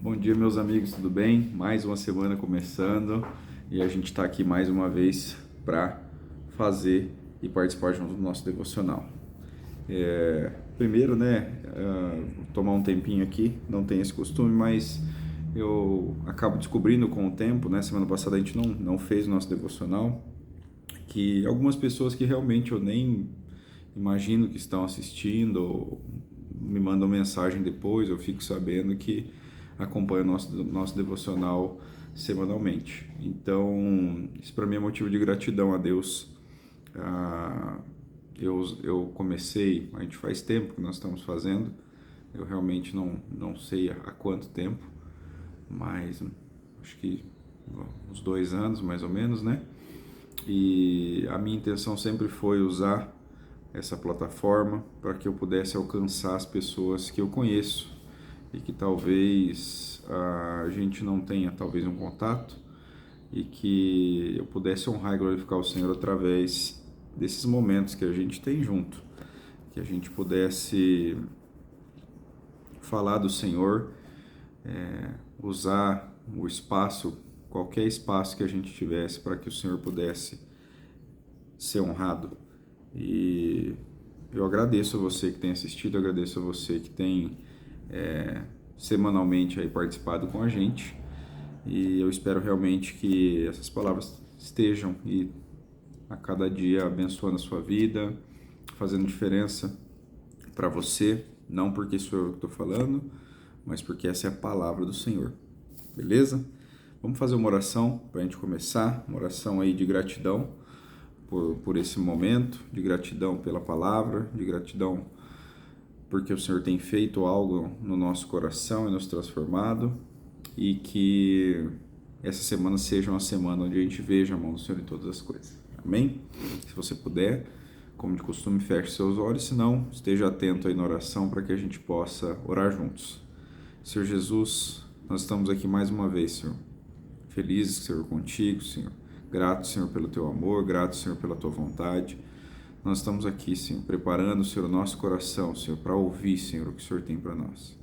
Bom dia, meus amigos, tudo bem? Mais uma semana começando e a gente está aqui mais uma vez para fazer e participar junto do nosso devocional. Primeiro, vou tomar um tempinho aqui, não tenho esse costume, mas eu acabo descobrindo com o tempo, né? Semana passada a gente não fez o nosso devocional, que algumas pessoas que realmente eu nem imagino que estão assistindo, ou me mandam mensagem depois, eu fico sabendo que acompanham o nosso devocional semanalmente. Então, isso para mim é motivo de gratidão a Deus. Ah, eu comecei, a gente faz tempo que nós estamos fazendo, eu realmente não sei há quanto tempo, mas acho que uns 2 anos mais ou menos, né? E a minha intenção sempre foi usar essa plataforma para que eu pudesse alcançar as pessoas que eu conheço e que talvez a gente não tenha talvez um contato, e que eu pudesse honrar e glorificar o Senhor através desses momentos que a gente tem junto, que a gente pudesse falar do Senhor, usar o espaço, qualquer espaço que a gente tivesse para que o Senhor pudesse ser honrado. E eu agradeço a você que tem assistido, eu agradeço a você que tem semanalmente aí participado com a gente, e eu espero realmente que essas palavras estejam e a cada dia abençoando a sua vida, fazendo diferença para você, não porque sou eu que estou falando, mas porque essa é a palavra do Senhor, beleza? Vamos fazer uma oração para a gente começar, uma oração aí de gratidão por esse momento, de gratidão pela palavra, de gratidão porque o Senhor tem feito algo no nosso coração e nos transformado, e que essa semana seja uma semana onde a gente veja a mão do Senhor em todas as coisas. Amém? Se você puder, como de costume, feche seus olhos, se não, esteja atento aí na oração para que a gente possa orar juntos. Senhor Jesus, nós estamos aqui mais uma vez, Senhor. Felizes, Senhor, contigo, Senhor. Grato, Senhor, pelo teu amor, grato, Senhor, pela tua vontade. Nós estamos aqui, Senhor, preparando, Senhor, o nosso coração, Senhor, para ouvir, Senhor, o que o Senhor tem para nós.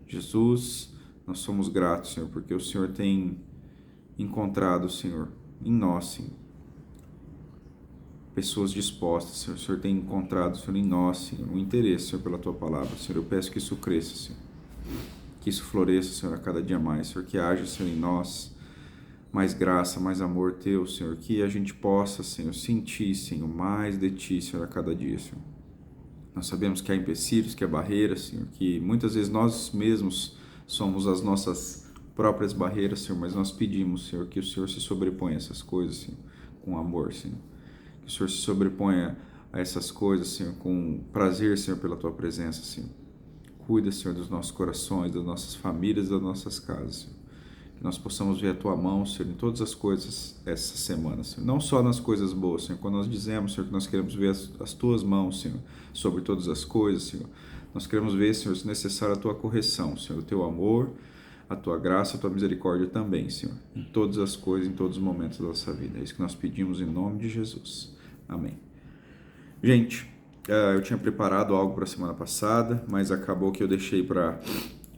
Jesus, nós somos gratos, Senhor, porque o Senhor tem encontrado, Senhor, em nós, Senhor, pessoas dispostas, Senhor. O Senhor tem encontrado, Senhor, em nós, Senhor, um interesse, Senhor, pela tua palavra. Senhor, eu peço que isso cresça, Senhor, que isso floresça, Senhor, a cada dia mais, Senhor, que haja, Senhor, em nós mais graça, mais amor teu, Senhor, que a gente possa, Senhor, sentir, Senhor, mais de ti, Senhor, a cada dia, Senhor. Nós sabemos que há empecilhos, que há barreiras, Senhor, que muitas vezes nós mesmos somos as nossas próprias barreiras, Senhor, mas nós pedimos, Senhor, que o Senhor se sobreponha a essas coisas, Senhor, com amor, Senhor. Que o Senhor se sobreponha a essas coisas, Senhor, com prazer, Senhor, pela tua presença, Senhor. Cuida, Senhor, dos nossos corações, das nossas famílias, das nossas casas, Senhor. Que nós possamos ver a tua mão, Senhor, em todas as coisas essa semana, Senhor. Não só nas coisas boas, Senhor. Quando nós dizemos, Senhor, que nós queremos ver as tuas mãos, Senhor, sobre todas as coisas, Senhor. Nós queremos ver, Senhor, se necessário, a tua correção, Senhor, o teu amor, a tua graça, a tua misericórdia também, Senhor. Em todas as coisas, em todos os momentos da nossa vida. É isso que nós pedimos em nome de Jesus. Amém. Gente, eu tinha preparado algo para a semana passada, mas acabou que eu deixei para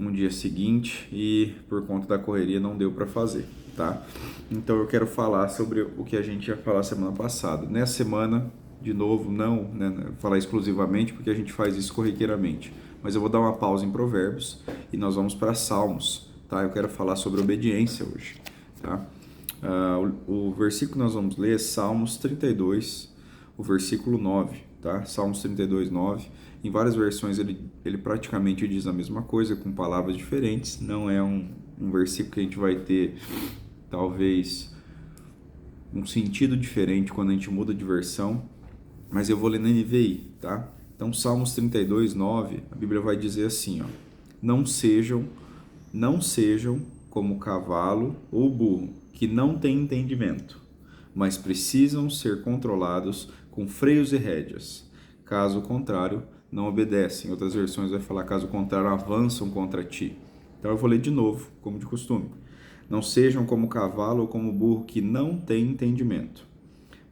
um dia seguinte e por conta da correria não deu para fazer, tá? Então eu quero falar sobre o que a gente ia falar semana passada. Nessa semana, de novo, não, né, falar exclusivamente porque a gente faz isso corriqueiramente, mas eu vou dar uma pausa em Provérbios e nós vamos para Salmos, tá? Eu quero falar sobre obediência hoje, tá? O versículo que nós vamos ler é Salmos 32, o versículo 9, tá? Salmos 32, 9. Em várias versões ele praticamente diz a mesma coisa, com palavras diferentes. Não é um versículo que a gente vai ter, talvez, um sentido diferente quando a gente muda de versão, mas eu vou ler na NVI, tá? Então, Salmos 32, 9, a Bíblia vai dizer assim, ó: não sejam como o cavalo ou o burro, que não têm entendimento, mas precisam ser controlados com freios e rédeas. Caso contrário, não obedecem. Outras versões vai falar, caso contrário, avançam contra ti. Então eu vou ler de novo, como de costume. Não sejam como o cavalo ou como o burro, que não têm entendimento,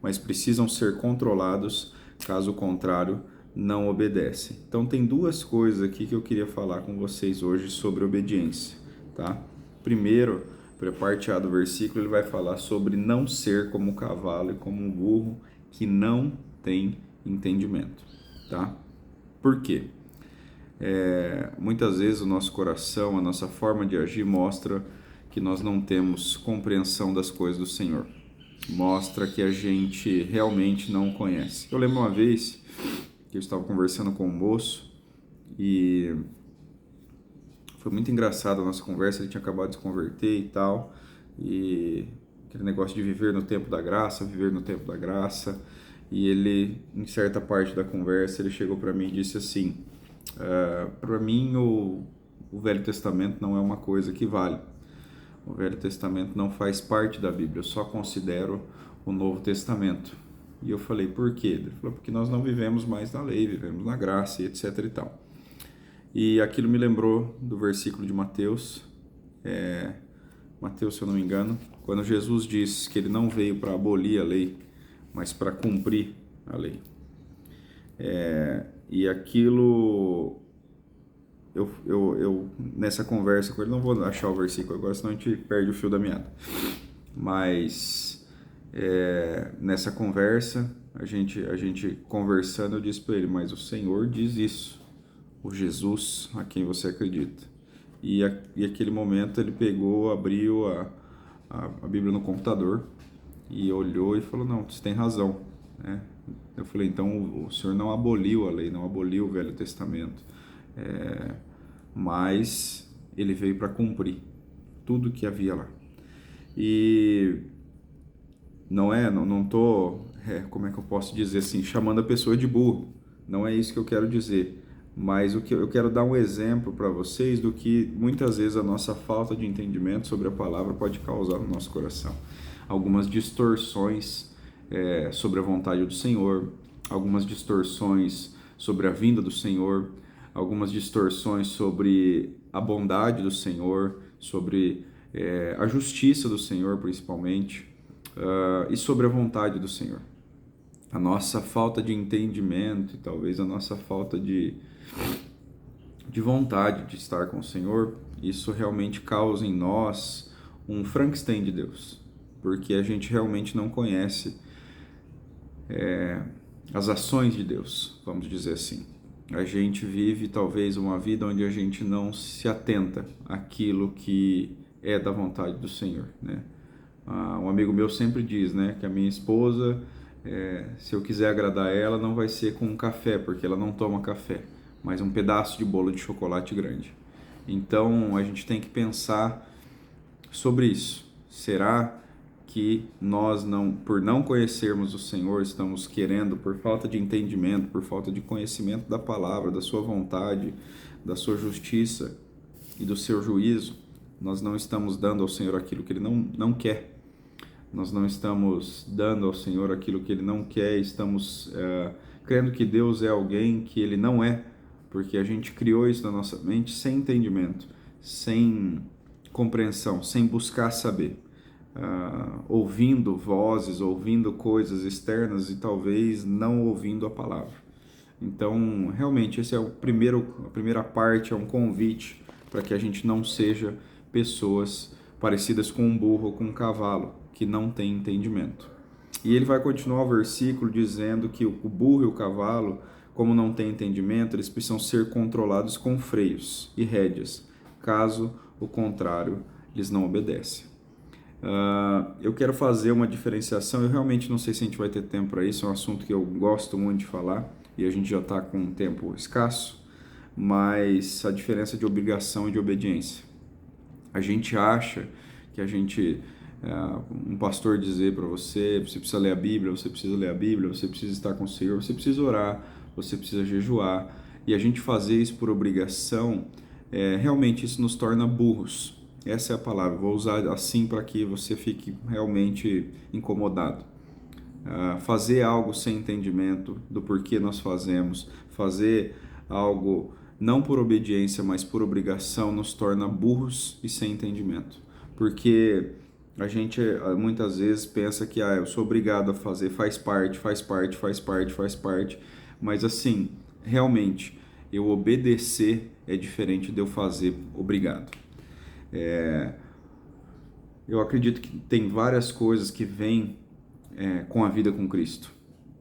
mas precisam ser controlados, caso contrário, não obedecem. Então tem duas coisas aqui que eu queria falar com vocês hoje sobre obediência, tá? Primeiro, para a parte A do versículo, ele vai falar sobre não ser como o cavalo e como um burro que não tem entendimento, tá? Por quê? Muitas vezes o nosso coração, a nossa forma de agir mostra que nós não temos compreensão das coisas do Senhor. Mostra que a gente realmente não conhece. Eu lembro uma vez que eu estava conversando com um moço e foi muito engraçado a nossa conversa. Ele tinha acabado de se converter e tal, e aquele negócio de viver no tempo da graça, viver no tempo da graça. E ele, em certa parte da conversa, ele chegou para mim e disse assim: para mim o Velho Testamento não é uma coisa que vale. O Velho Testamento não faz parte da Bíblia, eu só considero o Novo Testamento. E eu falei: por quê? Ele falou: porque nós não vivemos mais na lei, vivemos na graça e etc e tal. E aquilo me lembrou do versículo de Mateus, Mateus, se eu não me engano, quando Jesus diz que ele não veio para abolir a lei, mas para cumprir a lei. E aquilo, eu nessa conversa com ele, não vou achar o versículo agora, senão a gente perde o fio da meada. Mas nessa conversa, a gente conversando, eu disse para ele: mas o Senhor diz isso, o Jesus a quem você acredita. E aquele momento ele pegou, abriu a Bíblia no computador e olhou e falou: não, você tem razão, né? Eu falei: então o Senhor não aboliu a lei, não aboliu o Velho Testamento, mas ele veio para cumprir tudo que havia lá. E não tô, como é que eu posso dizer assim, chamando a pessoa de burro, não é isso que eu quero dizer, mas o que eu quero dar um exemplo para vocês do que muitas vezes a nossa falta de entendimento sobre a palavra pode causar no nosso coração. Algumas distorções sobre a vontade do Senhor, algumas distorções sobre a vinda do Senhor, algumas distorções sobre a bondade do Senhor, sobre a justiça do Senhor principalmente, e sobre a vontade do Senhor. A nossa falta de entendimento e talvez a nossa falta de vontade de estar com o Senhor, isso realmente causa em nós um Frankenstein de Deus, porque a gente realmente não conhece as ações de Deus, vamos dizer assim. A gente vive talvez uma vida onde a gente não se atenta àquilo que é da vontade do Senhor, né? Um amigo meu sempre diz, né, que a minha esposa, se eu quiser agradar ela, não vai ser com um café, porque ela não toma café, mas um pedaço de bolo de chocolate grande. Então a gente tem que pensar sobre isso. Será que nós, por não conhecermos o Senhor, estamos querendo, por falta de entendimento, por falta de conhecimento da palavra, da sua vontade, da sua justiça e do seu juízo, nós não estamos dando ao Senhor aquilo que Ele não quer. Nós não estamos dando ao Senhor aquilo que Ele não quer, estamos crendo que Deus é alguém que Ele não é, porque a gente criou isso na nossa mente sem entendimento, sem compreensão, sem buscar saber, ouvindo vozes, ouvindo coisas externas e talvez não ouvindo a palavra. Então, realmente, esse é a primeira parte, é um convite para que a gente não seja pessoas parecidas com um burro ou com um cavalo, que não tem entendimento. E ele vai continuar o versículo dizendo que o burro e o cavalo, como não têm entendimento, eles precisam ser controlados com freios e rédeas, caso o contrário, eles não obedecem. Eu quero fazer uma diferenciação, eu realmente não sei se a gente vai ter tempo para isso, é um assunto que eu gosto muito de falar e a gente já está com um tempo escasso, mas a diferença de obrigação e de obediência. A gente acha que um pastor dizer para você precisa ler a Bíblia, você precisa ler a Bíblia, você precisa estar com o Senhor, você precisa orar, você precisa jejuar, e a gente fazer isso por obrigação, realmente isso nos torna burros. Essa é a palavra, vou usar assim para que você fique realmente incomodado. Fazer algo sem entendimento do porquê nós fazemos, fazer algo não por obediência, mas por obrigação, nos torna burros e sem entendimento. Porque a gente muitas vezes pensa que eu sou obrigado a fazer, faz parte, mas assim, realmente, eu obedecer é diferente de eu fazer obrigado. Eu acredito que tem várias coisas que vêm com a vida com Cristo,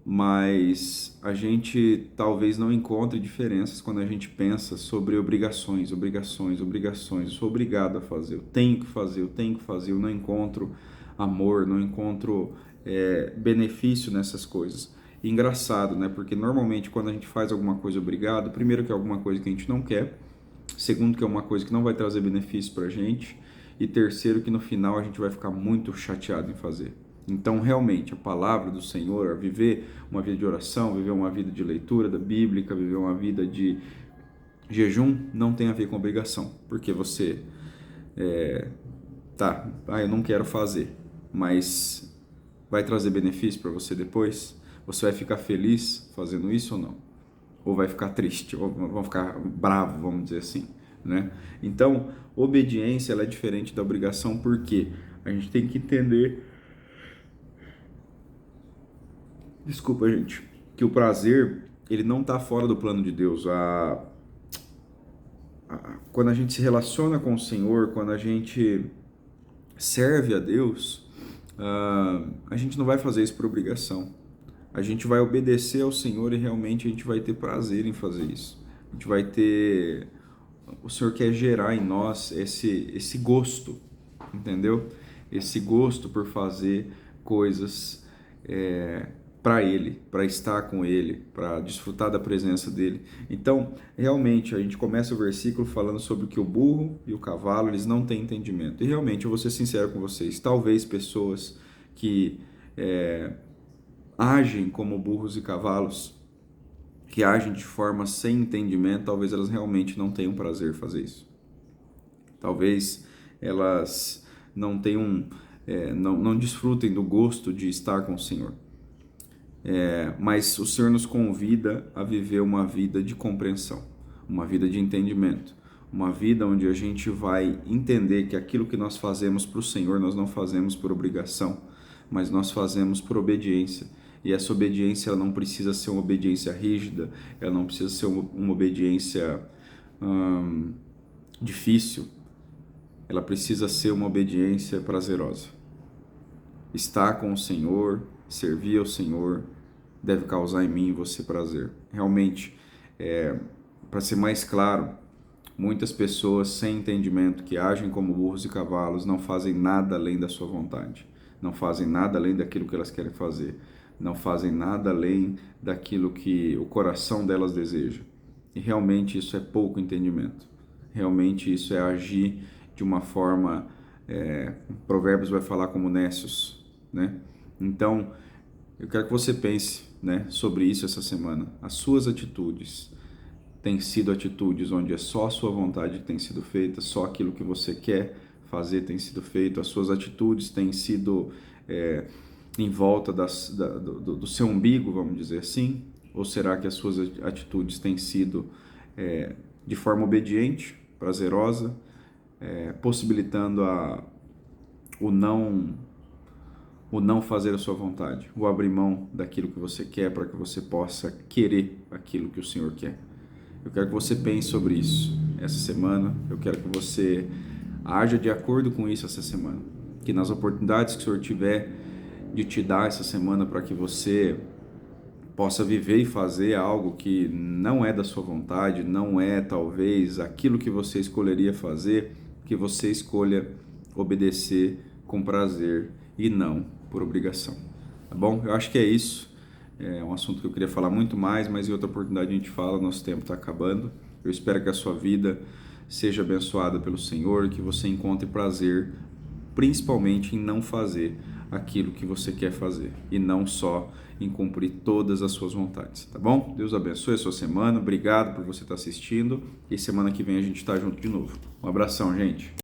mas a gente talvez não encontre diferenças quando a gente pensa sobre obrigações. Eu sou obrigado a fazer, eu tenho que fazer, eu não encontro amor, não encontro benefício nessas coisas. E engraçado, né? Porque normalmente quando a gente faz alguma coisa obrigado, primeiro que é alguma coisa que a gente não quer, segundo que é uma coisa que não vai trazer benefício pra gente, e terceiro que no final a gente vai ficar muito chateado em fazer. Então, realmente, a palavra do Senhor, viver uma vida de oração, viver uma vida de leitura da Bíblia, viver uma vida de jejum, não tem a ver com obrigação, porque você eu não quero fazer, mas vai trazer benefício para você depois? Você vai ficar feliz fazendo isso ou não? Ou vai ficar triste, ou vão ficar bravo, vamos dizer assim, né? Então, obediência ela é diferente da obrigação, porque a gente tem que entender, desculpa gente, que o prazer ele não está fora do plano de Deus. Quando a gente se relaciona com o Senhor, quando a gente serve a Deus, a gente não vai fazer isso por obrigação. A gente vai obedecer ao Senhor e realmente a gente vai ter prazer em fazer isso. A gente vai ter... O Senhor quer gerar em nós esse gosto, entendeu? Esse gosto por fazer coisas para Ele, para estar com Ele, para desfrutar da presença dEle. Então, realmente, a gente começa o versículo falando sobre que o burro e o cavalo, eles não têm entendimento. E realmente, eu vou ser sincero com vocês, talvez pessoas que agem como burros e cavalos, que agem de forma sem entendimento, talvez elas realmente não tenham prazer em fazer isso. Talvez elas não tenham, não desfrutem do gosto de estar com o Senhor. Mas o Senhor nos convida a viver uma vida de compreensão, uma vida de entendimento, uma vida onde a gente vai entender que aquilo que nós fazemos para o Senhor, nós não fazemos por obrigação, mas nós fazemos por obediência. E essa obediência ela não precisa ser uma obediência rígida, ela não precisa ser uma obediência difícil, ela precisa ser uma obediência prazerosa. Estar com o Senhor, servir ao Senhor, deve causar em mim e você prazer. Realmente, para ser mais claro, muitas pessoas sem entendimento que agem como burros e cavalos não fazem nada além da sua vontade, não fazem nada além daquilo que elas querem fazer, não fazem nada além daquilo que o coração delas deseja. E realmente isso é pouco entendimento. Realmente isso é agir de uma forma, Provérbios vai falar como nécios, né? Então, eu quero que você pense, né, sobre isso essa semana. As suas atitudes têm sido atitudes onde é só a sua vontade que tem sido feita, só aquilo que você quer fazer tem sido feito, as suas atitudes têm sido em volta do seu umbigo, vamos dizer assim? Ou será que as suas atitudes têm sido de forma obediente, prazerosa, possibilitando o não fazer a sua vontade, o abrir mão daquilo que você quer para que você possa querer aquilo que o Senhor quer? Eu quero que você pense sobre isso essa semana, eu quero que você haja de acordo com isso essa semana, que nas oportunidades que o Senhor tiver de te dar essa semana para que você possa viver e fazer algo que não é da sua vontade, não é talvez aquilo que você escolheria fazer, que você escolha obedecer com prazer e não por obrigação, tá bom? Eu acho que é isso, é um assunto que eu queria falar muito mais, mas em outra oportunidade a gente fala, nosso tempo está acabando. Eu espero que a sua vida seja abençoada pelo Senhor, que você encontre prazer, principalmente em não fazer aquilo que você quer fazer e não só em cumprir todas as suas vontades, tá bom? Deus abençoe a sua semana, obrigado por você estar assistindo e semana que vem a gente está junto de novo. Um abração, gente!